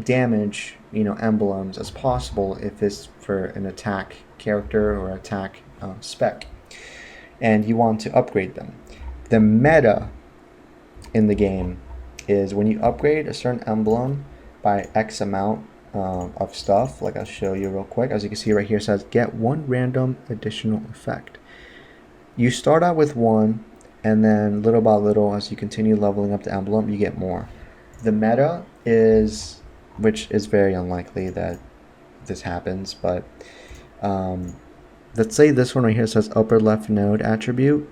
damage, you know, emblems as possible if it's for an attack character or attack spec. And you want to upgrade them. The meta in the game is when you upgrade a certain emblem by X amount of stuff, like I'll show you real quick. As you can see right here, it says get one random additional effect. You start out with one, and then little by little, as you continue leveling up the emblem, you get more. The meta is, which is very unlikely that this happens, but let's say this one right here says upper left node attribute.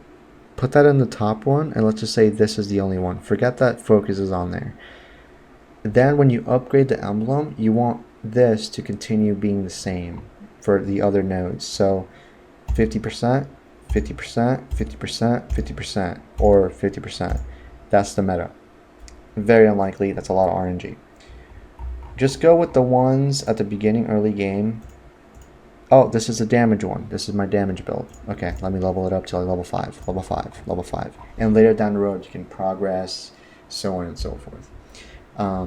Put that in the top one, and let's just say this is the only one. Forget that focus is on there. Then when you upgrade the emblem, you want this to continue being the same for the other nodes. So 50%, 50%, 50%, 50%, or 50%. That's the meta. Very unlikely. That's a lot of RNG. Just go with the ones at the beginning, early game. Oh, this is a damage one. This is my damage build. Okay, let me level it up till level 5, level 5, level 5. And later down the road, you can progress, so on and so forth.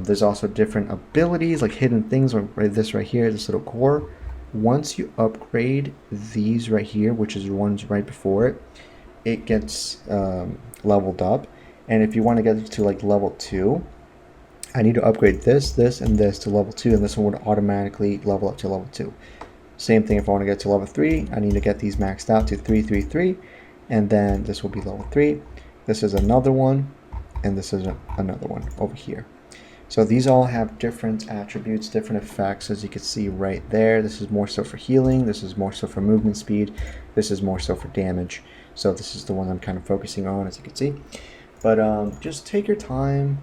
There's also different abilities, like hidden things, like this right here, this little core. Once you upgrade these right here, which is ones right before it, it gets leveled up. And if you want to get to like level 2, I need to upgrade this, and this to level 2, and this one would automatically level up to level 2. Same thing if I want to get to level 3, I need to get these maxed out to 3, 3, 3, and then this will be level 3. This is another one, and this is another one over here. So these all have different attributes, different effects, as you can see right there. This is more so for healing, this is more so for movement speed, this is more so for damage. So this is the one I'm kind of focusing on, as you can see. But just take your time,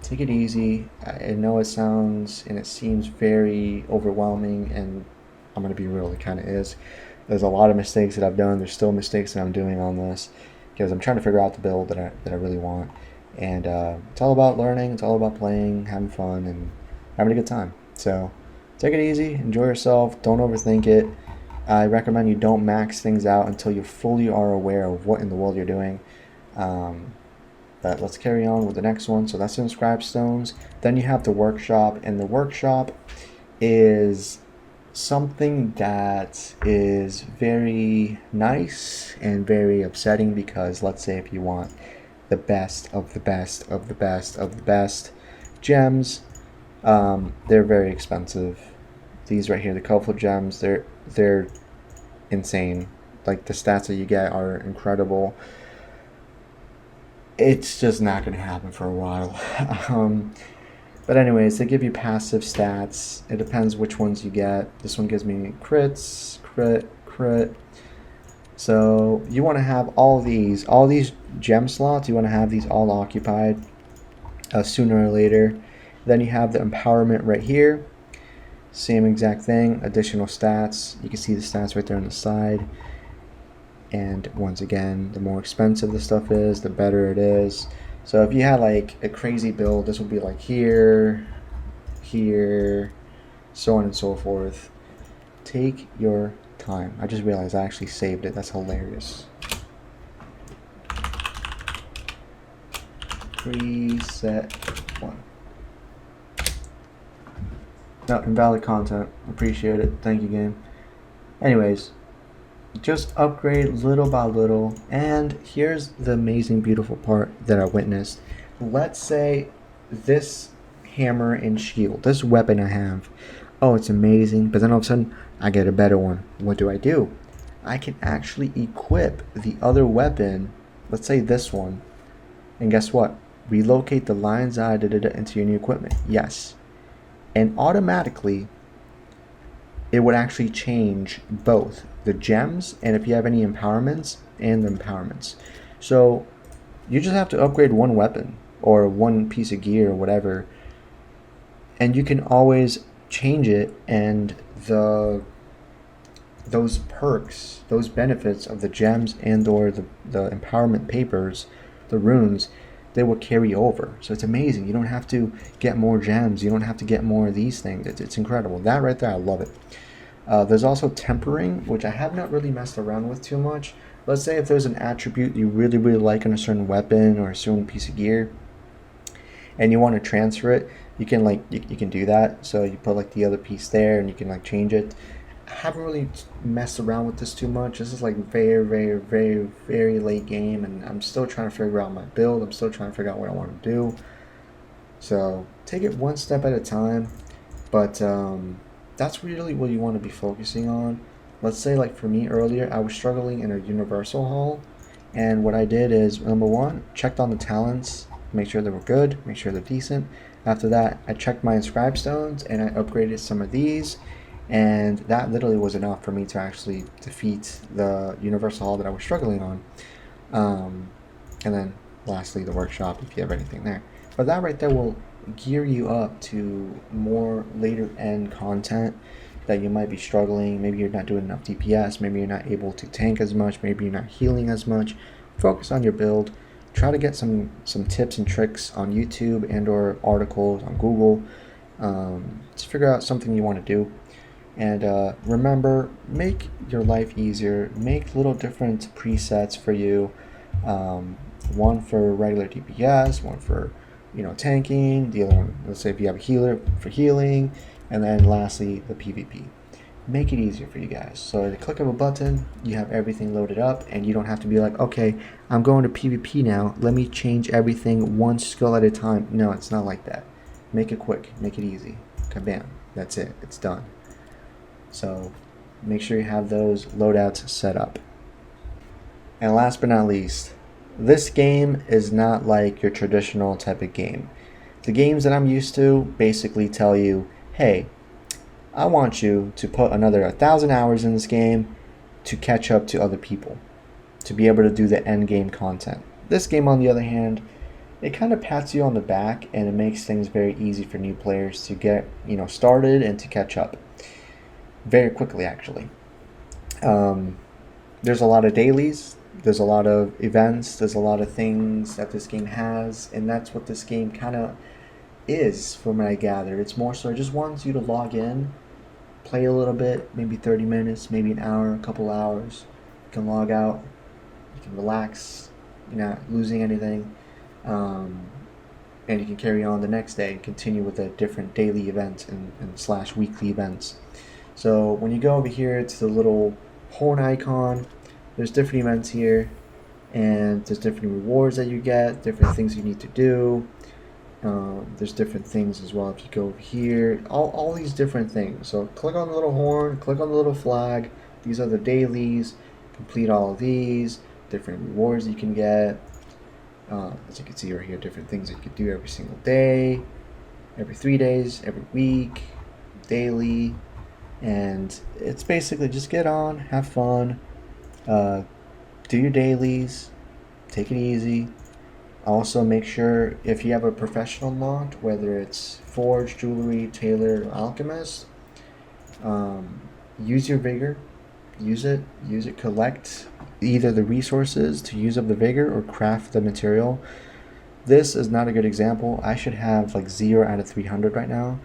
take it easy. I know it sounds and it seems very overwhelming, and I'm going to be real, it kind of is. There's a lot of mistakes that I've done. There's still mistakes that I'm doing on this because I'm trying to figure out the build that I really want. And it's all about learning, it's all about playing, having fun, and having a good time. So take it easy, enjoy yourself, don't overthink it. I recommend you don't max things out until you fully are aware of what in the world you're doing. But let's carry on with the next one. So that's inscribed stones. Then you have the workshop, and the workshop is something that is very nice and very upsetting, because let's say if you want the best of the best of the best of the best gems, they're very expensive. These right here, the colorful gems, they're insane. Like the stats that you get are incredible. It's just not going to happen for a while. But anyways, they give you passive stats. It depends which ones you get. This one gives me crits, crit. So you want to have all these gem slots, you want to have these all occupied sooner or later. Then you have the empowerment right here. Same exact thing, additional stats. You can see the stats right there on the side. And once again, the more expensive the stuff is, the better it is. So if you had like a crazy build, this would be like here, here, so on and so forth. Take your time. I just realized I actually saved it. That's hilarious. Preset 1. No, invalid content. Appreciate it. Thank you, game. Anyways, just upgrade little by little. And here's the amazing, beautiful part that I witnessed. Let's say this hammer and shield, this weapon I have, oh, it's amazing, but then all of a sudden I get a better one. What do? I can actually equip the other weapon, let's say this one, and guess what? Relocate the lion's eye into your new equipment. Yes. And automatically it would actually change both the gems, and if you have any empowerments, and the empowerments. So you just have to upgrade one weapon or one piece of gear or whatever, and you can always change it, and those perks, those benefits of the gems and or the empowerment papers, the runes, they will carry over. So it's amazing. You don't have to get more gems, you don't have to get more of these things. It's incredible. That right there, I love it. There's also tempering, which I have not really messed around with too much. Let's say if there's an attribute you really, really like in a certain weapon or a certain piece of gear, and you want to transfer it, you can you can do that. So you put like the other piece there, and you can like change it. I haven't really messed around with this too much. This is like very, very, very, very late game, and I'm still trying to figure out my build. I'm still trying to figure out what I want to do. So take it one step at a time, but that's really what you want to be focusing on. Let's say like for me earlier, I was struggling in a universal haul, and what I did is number one, checked on the talents, make sure they were good, make sure they're decent. After that, I checked my inscribed stones and I upgraded some of these, and that literally was enough for me to actually defeat the universal haul that I was struggling on. And then lastly, the workshop if you have anything there. But that right there will gear you up to more later end content that you might be struggling. Maybe you're not doing enough DPS, maybe you're not able to tank as much, maybe you're not healing as much. Focus on your build. Try to get some tips and tricks on YouTube and or articles on Google to figure out something you want to do. And remember, make your life easier. Make little different presets for you. One for regular DPS, one for tanking, the other one, let's say if you have a healer for healing, and then lastly the PvP. Make it easier for you guys. So at the click of a button, you have everything loaded up, and you don't have to be like, okay, I'm going to PvP now, let me change everything one skill at a time. No, it's not like that. Make it quick, make it easy. Kabam, that's it, it's done. So make sure you have those loadouts set up. And last but not least, this game is not like your traditional type of game. The games that I'm used to basically tell you, hey, I want you to put another 1,000 hours in this game to catch up to other people, to be able to do the end game content. This game, on the other hand, it kind of pats you on the back, and it makes things very easy for new players to get started and to catch up very quickly, actually. There's a lot of dailies, there's a lot of events, there's a lot of things that this game has, and that's what this game kind of is from what I gather. It's more so it just wants you to log in, play a little bit, maybe 30 minutes, maybe an hour, a couple hours. You can log out, you can relax, you're not losing anything, and you can carry on the next day and continue with the different daily events and / weekly events. So when you go over here to the little horn icon, there's different events here, and there's different rewards that you get, different things you need to do. There's different things as well if you go over here, all these different things. So click on the little horn, click on the little flag. These are the dailies. Complete all of these, different rewards you can get. As you can see right here, different things that you can do every single day, every 3 days, every week, daily. And it's basically just get on, have fun, do your dailies, take it easy. Also make sure if you have a professional mod, whether it's forge, jewelry, tailor, or alchemist, use your vigor, use it, collect either the resources to use up the vigor or craft the material. This is not a good example. I should have like 0 out of 300 right now.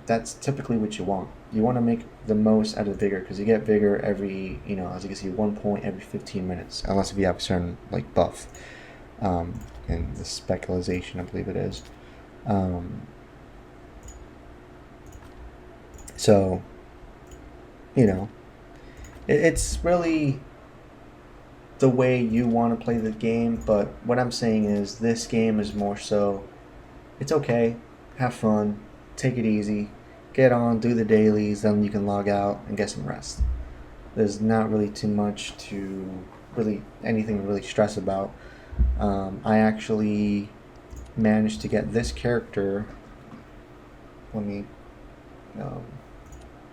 That's typically what you want. You want to make the most out of vigor, because you get vigor every, as you can see, 1 point every 15 minutes, unless if you have a certain like buff, in the specialization, I believe it is. So, it's really the way you want to play the game. But what I'm saying is, this game is more so, it's okay, have fun, take it easy, get on, do the dailies, then you can log out and get some rest. There's not really too much to anything to really stress about. I actually managed to get this character.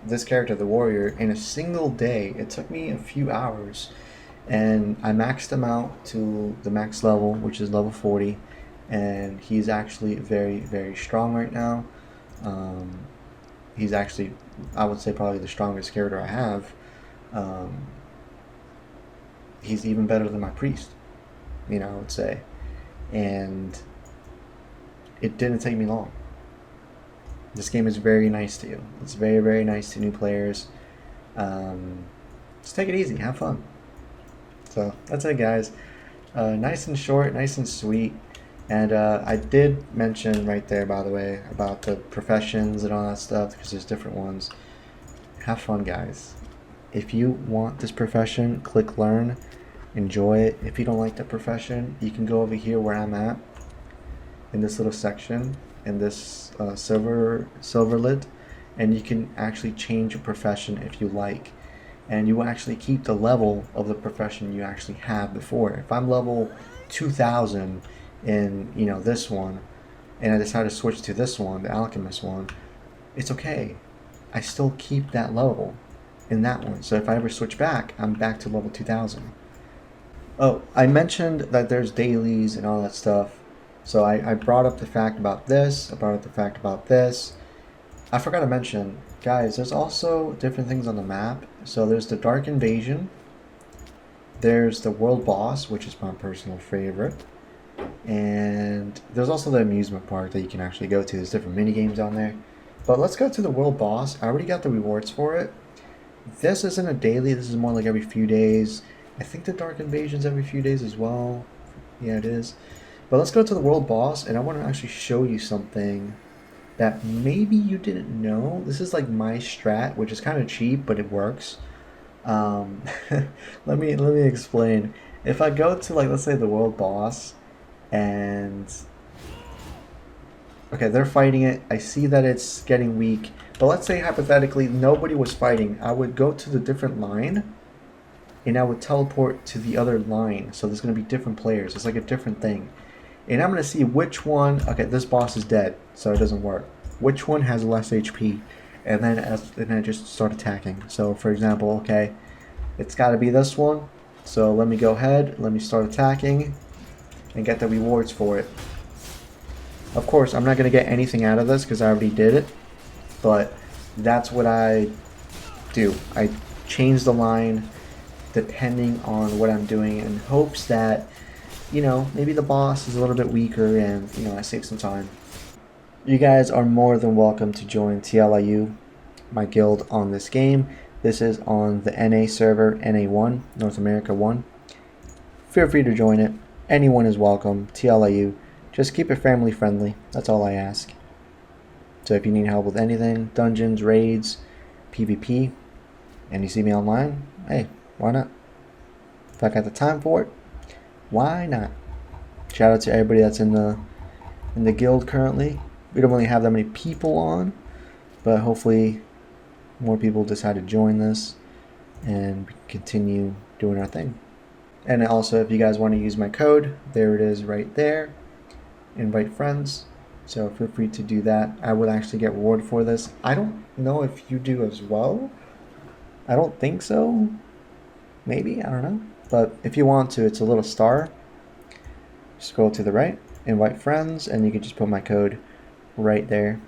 This character, the warrior, in a single day. It took me a few hours, and I maxed him out to the max level, which is level 40, and he's actually very, very strong right now. He's actually, I would say, probably the strongest character I have. He's even better than my priest, I would say. And it didn't take me long. This game is very nice to you. It's very, very nice to new players. Just take it easy, have fun. So that's it, guys. Nice and short, nice and sweet. And I did mention right there, by the way, about the professions and all that stuff, because there's different ones. Have fun, guys. If you want this profession, click learn, enjoy it. If you don't like the profession, you can go over here where I'm at, in this little section, in this 𝐵𝓊𝓈𝒾𝓃𝓆𝓊𝒾𝓃𝓾e, and you can actually change your profession if you like. And you will actually keep the level of the profession you actually have before. If I'm level 2000 in this one, and I decide to switch to this one, the alchemist one, it's okay. I still keep that level in that one. So if I ever switch back, I'm back to level 2000. Oh, I mentioned that there's dailies and all that stuff. So I brought up the fact about this. I brought up the fact about this. I forgot to mention, guys, there's also different things on the map. So there's the Dark Invasion. There's the World Boss, which is my personal favorite. And there's also the amusement park that you can actually go to. There's different mini games on there. But let's go to the World Boss. I already got the rewards for it. This isn't a daily. This is more like every few days. I think the Dark Invasion's every few days as well. Yeah, it is. But let's go to the World Boss, and I want to actually show you something that maybe you didn't know. This is like my strat, which is kind of cheap, but it works. Let me explain. If I go to, like, let's say the World Boss, and okay, they're fighting it. I see that it's getting weak, but let's say hypothetically nobody was fighting. I would go to the different line, and I would teleport to the other line. So there's going to be different players. It's like a different thing. And I'm going to see which one, okay, this boss is dead, so it doesn't work. Which one has less HP? And then I just start attacking. So for example, okay, it's got to be this one. So let me go ahead, let me start attacking and get the rewards for it. Of course, I'm not going to get anything out of this because I already did it. But that's what I do. I change the line depending on what I'm doing in hopes that, maybe the boss is a little bit weaker and, I save some time. You guys are more than welcome to join TLIU, my guild on this game. This is on the NA server, NA1, North America 1. Feel free to join it. Anyone is welcome, TLIU. Just keep it family friendly, that's all I ask. So if you need help with anything, dungeons, raids, PvP, and you see me online, hey, why not? If I got the time for it, why not? Shout out to everybody that's in the guild currently. We don't really have that many people on, but hopefully more people decide to join this and continue doing our thing. And also, if you guys want to use my code, there it is right there. Invite friends. So feel free to do that. I will actually get rewarded for this. I don't know if you do as well. I don't think so. Maybe, I don't know. But if you want to, it's a little star. Scroll to the right, invite friends, and you can just put my code right there.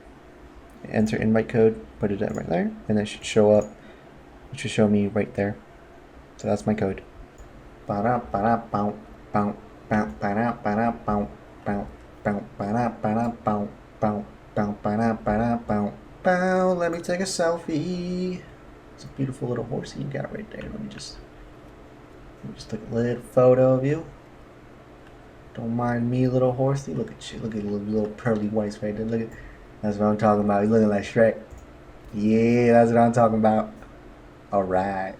Enter invite code, put it right there, and it should show up. It should show me right there. So that's my code. Let me take a selfie. It's a beautiful little horsey you got right there. Let me just take a little photo of you. Don't mind me, little horsey. Look at you. Look at your little pearly whites right there. Look at. That's what I'm talking about. You looking like Shrek. Yeah, that's what I'm talking about. All right.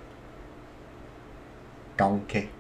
Donkey.